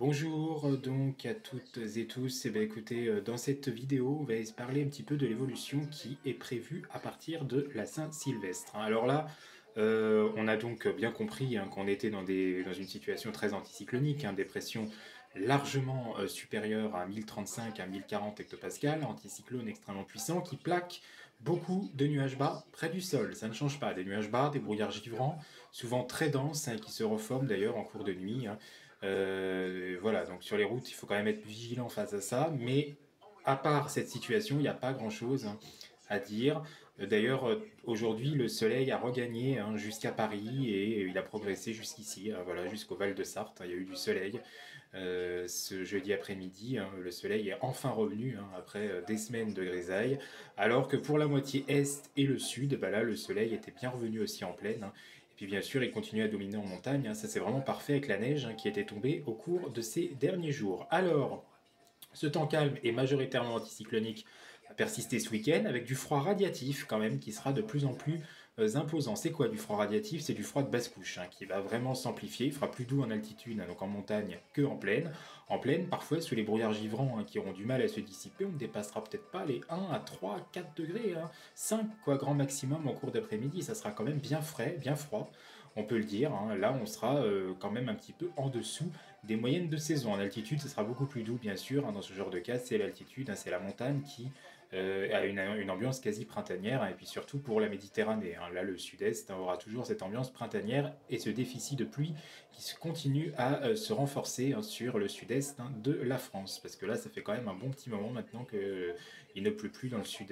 Bonjour donc à toutes et tous. Écoutez, dans cette vidéo, on va se parler un petit peu de l'évolution qui est prévue à partir de la Saint-Sylvestre, hein. Alors là, on a donc bien compris, hein, qu'on était dans une situation très anticyclonique, hein, des pressions largement supérieures à 1035 à 1040 hectopascales, anticyclone extrêmement puissant qui plaque beaucoup de nuages bas près du sol. Ça ne change pas, des nuages bas, des brouillards givrants, souvent très denses, hein, qui se reforment d'ailleurs en cours de nuit, hein. Voilà, donc sur les routes, il faut quand même être vigilant face à ça, mais à part cette situation, il n'y a pas grand-chose, hein, à dire. D'ailleurs, aujourd'hui, le soleil a regagné, hein, jusqu'à Paris et il a progressé jusqu'ici, hein, voilà, jusqu'au Val de Sarthe, hein. Il y a eu du soleil ce jeudi après-midi, hein. Le soleil est enfin revenu, hein, après des semaines de grisaille, alors que pour la moitié est et le sud, bah là, le soleil était bien revenu aussi en pleine, hein. Et puis bien sûr, il continue à dominer en montagne, hein. Ça c'est vraiment parfait avec la neige, hein, qui était tombée au cours de ces derniers jours. Alors, ce temps calme et majoritairement anticyclonique va persister ce week-end avec du froid radiatif quand même qui sera de plus en plus imposant. C'est quoi du froid radiatif? C'est du froid de basse couche, hein, qui va vraiment s'amplifier. Il fera plus doux en altitude, hein, donc en montagne, que en plaine. En plaine, parfois sous les brouillards givrants, hein, qui auront du mal à se dissiper, on ne dépassera peut-être pas les 1 à 3, 4 degrés, hein, 5 quoi, grand maximum en cours d'après-midi. Ça sera quand même bien frais, bien froid, on peut le dire, hein. Là, on sera quand même un petit peu en dessous des moyennes de saison. En altitude, ce sera beaucoup plus doux, bien sûr, hein. Dans ce genre de cas, c'est l'altitude, hein, c'est la montagne qui a une ambiance quasi printanière, hein. Et puis surtout pour la Méditerranée, hein. Là, le sud-est, hein, aura toujours cette ambiance printanière et ce déficit de pluie qui continue à se renforcer, hein, sur le sud-est, hein, de la France. Parce que là, ça fait quand même un bon petit moment maintenant qu'il ne pleut plus dans le sud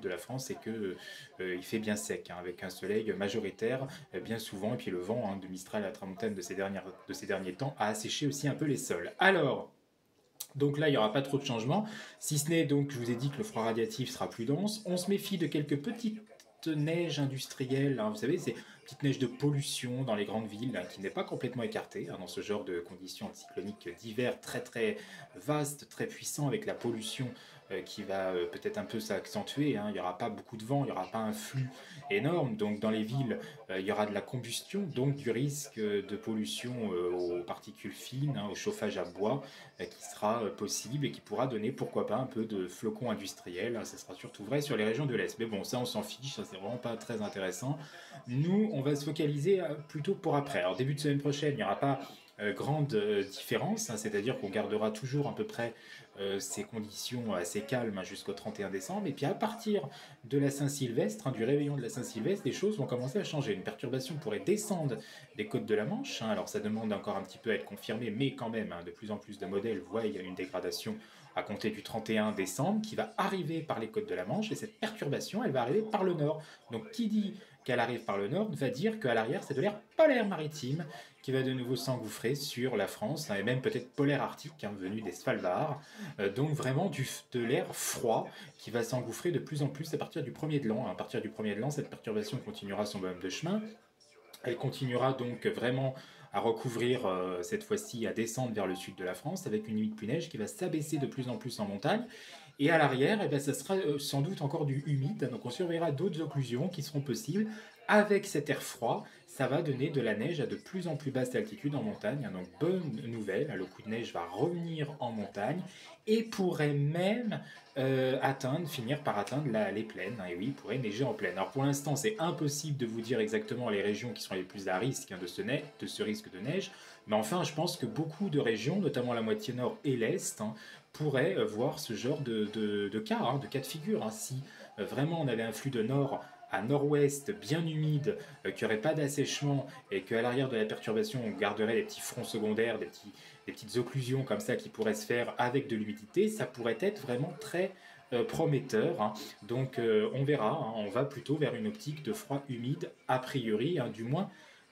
de la France et que il fait bien sec, hein, avec un soleil majoritaire bien souvent, et puis le vent, hein, de Mistral à la Tramontane de ces derniers temps a asséché aussi un peu les sols. Alors, donc là, il n'y aura pas trop de changements, si ce n'est donc, je vous ai dit que le froid radiatif sera plus dense. On se méfie de quelques petites neiges industrielles, hein. Vous savez, ces petites neiges de pollution dans les grandes villes, hein, qui n'est pas complètement écartée, hein, dans ce genre de conditions anticycloniques d'hiver très très vastes, très puissants, avec la pollution qui va peut-être un peu s'accentuer, hein. Il n'y aura pas beaucoup de vent, il n'y aura pas un flux énorme, donc dans les villes, il y aura de la combustion, donc du risque de pollution aux particules fines, hein, au chauffage à bois, qui sera possible et qui pourra donner, pourquoi pas, un peu de flocons industriels. Ça sera surtout vrai sur les régions de l'Est. Mais bon, ça, on s'en fiche, ça, c'est vraiment pas très intéressant. Nous, on va se focaliser plutôt pour après. Alors, début de semaine prochaine, il n'y aura pas grande différence, hein, c'est-à-dire qu'on gardera toujours à peu près ces conditions assez calmes, hein, jusqu'au 31 décembre. Et puis à partir de la Saint-Sylvestre, hein, du réveillon de la Saint-Sylvestre, les choses vont commencer à changer. Une perturbation pourrait descendre des côtes de la Manche, hein. Alors ça demande encore un petit peu à être confirmé, mais quand même, hein, de plus en plus de modèles voient il y a une dégradation à compter du 31 décembre qui va arriver par les côtes de la Manche, et cette perturbation, elle va arriver par le nord. Donc qui dit qu'elle arrive par le nord va dire qu'à l'arrière, c'est de l'air polaire maritime qui va de nouveau s'engouffrer sur la France, hein, et même peut-être polaire arctique, hein, venu des Svalbard. Donc vraiment de l'air froid qui va s'engouffrer de plus en plus à partir du 1er de l'an. À partir du 1er de l'an, cette perturbation continuera son bonhomme de chemin. Elle continuera donc vraiment à recouvrir, cette fois-ci, à descendre vers le sud de la France, avec une limite pluie neige qui va s'abaisser de plus en plus en montagne. Et à l'arrière, eh ben, ça sera sans doute encore du humide, donc on surveillera d'autres occlusions qui seront possibles. Avec cet air froid, ça va donner de la neige à de plus en plus basse altitude en montagne, hein. Donc bonne nouvelle, hein, le coup de neige va revenir en montagne et pourrait même finir par atteindre les plaines, hein. Et oui, il pourrait neiger en plaine. Alors pour l'instant, c'est impossible de vous dire exactement les régions qui sont les plus à risque, hein, de ce risque de neige, mais enfin, je pense que beaucoup de régions, notamment la moitié nord et l'est, hein, pourraient voir ce genre de cas, hein, de cas de figure, hein. Si vraiment on avait un flux de nord à nord-ouest bien humide, qu'il n'y aurait pas d'assèchement et qu'à l'arrière de la perturbation on garderait des petits fronts secondaires, des petites occlusions comme ça qui pourraient se faire avec de l'humidité, ça pourrait être vraiment très prometteur, hein. Donc on verra, hein, on va plutôt vers une optique de froid humide a priori, hein, du moins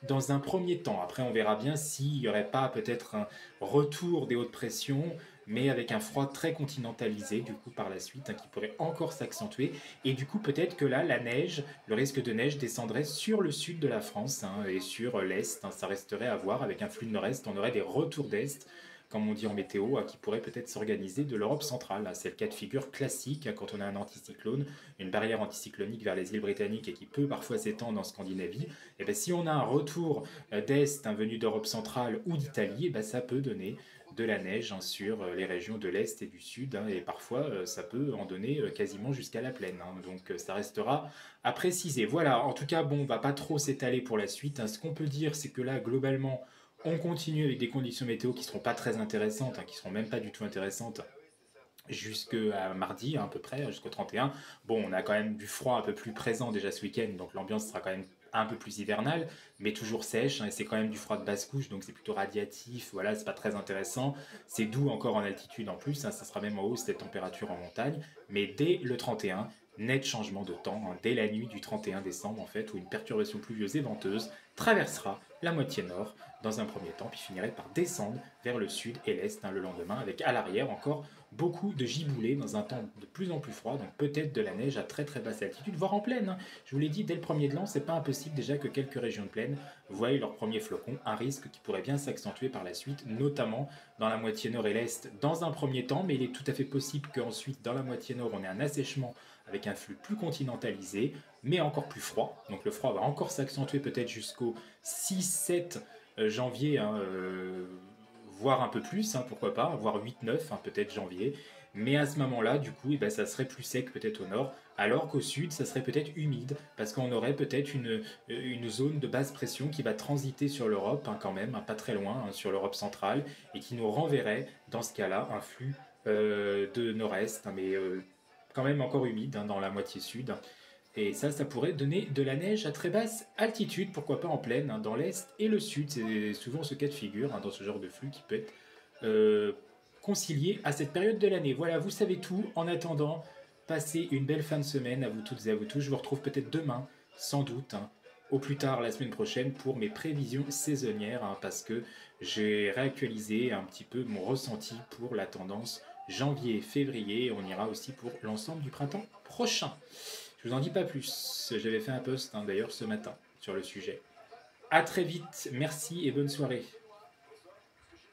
dans un premier temps. Après, on verra bien s'il n'y aurait pas peut-être un retour des hautes pressions, mais avec un froid très continentalisé, du coup, par la suite, hein, qui pourrait encore s'accentuer. Et du coup, peut-être que là, la neige, le risque de neige descendrait sur le sud de la France, hein, et sur l'est, hein. Ça resterait à voir. Avec un flux de nord-est, on aurait des retours d'est, comme on dit en météo, hein, qui pourraient peut-être s'organiser de l'Europe centrale, hein. C'est le cas de figure classique, hein, quand on a un anticyclone, une barrière anticyclonique vers les îles britanniques et qui peut parfois s'étendre en Scandinavie. Et bien, si on a un retour d'Est, hein, venu d'Europe centrale ou d'Italie, et ben, ça peut donner de la neige sur les régions de l'Est et du Sud, et parfois ça peut en donner quasiment jusqu'à la plaine, donc ça restera à préciser. Voilà, en tout cas, bon, on va pas trop s'étaler pour la suite, Ce qu'on peut dire, c'est que là, globalement, on continue avec des conditions météo qui seront pas très intéressantes, qui seront même pas du tout intéressantes jusqu'à mardi à peu près, jusqu'au 31. Bon, on a quand même du froid un peu plus présent déjà ce week-end, donc l'ambiance sera quand même un peu plus hivernale, mais toujours sèche, et c'est quand même du froid de basse couche, donc c'est plutôt radiatif, voilà, c'est pas très intéressant. C'est doux encore en altitude en plus, ça sera même en hausse des températures en montagne, mais dès le 31, net changement de temps, dès la nuit du 31 décembre en fait, où une perturbation pluvieuse et venteuse traversera la moitié nord dans un premier temps, puis finirait par descendre vers le sud et l'est le lendemain, avec à l'arrière encore beaucoup de giboulées dans un temps de plus en plus froid, donc peut-être de la neige à très très basse altitude, voire en plaine. Je vous l'ai dit, dès le premier de l'an, c'est pas impossible déjà que quelques régions de plaine voient leurs premiers flocons, un risque qui pourrait bien s'accentuer par la suite, notamment dans la moitié nord et l'est dans un premier temps, mais il est tout à fait possible qu'ensuite dans la moitié nord on ait un assèchement avec un flux plus continentalisé, mais encore plus froid. Donc le froid va encore s'accentuer peut-être jusqu'au 6-7 janvier, voire un peu plus, pourquoi pas, voire 8-9, peut-être janvier. Mais à ce moment-là, du coup, ça serait plus sec peut-être au nord, alors qu'au sud, ça serait peut-être humide, parce qu'on aurait peut-être une zone de basse pression qui va transiter sur l'Europe, quand même, pas très loin, sur l'Europe centrale, et qui nous renverrait, dans ce cas-là, un flux de nord-est, mais quand même encore humide, dans la moitié sud. Et ça pourrait donner de la neige à très basse altitude, pourquoi pas en plaine, dans l'est et le sud. C'est souvent ce cas de figure, dans ce genre de flux qui peut être euh, concilié à cette période de l'année. Voilà, vous savez tout. En attendant, passez une belle fin de semaine à vous toutes et à vous tous. Je vous retrouve peut-être demain, sans doute, au plus tard la semaine prochaine, pour mes prévisions saisonnières, parce que j'ai réactualisé un petit peu mon ressenti pour la tendance janvier-février. On ira aussi pour l'ensemble du printemps prochain. Je vous en dis pas plus. J'avais fait un post d'ailleurs ce matin sur le sujet. A très vite, merci et bonne soirée.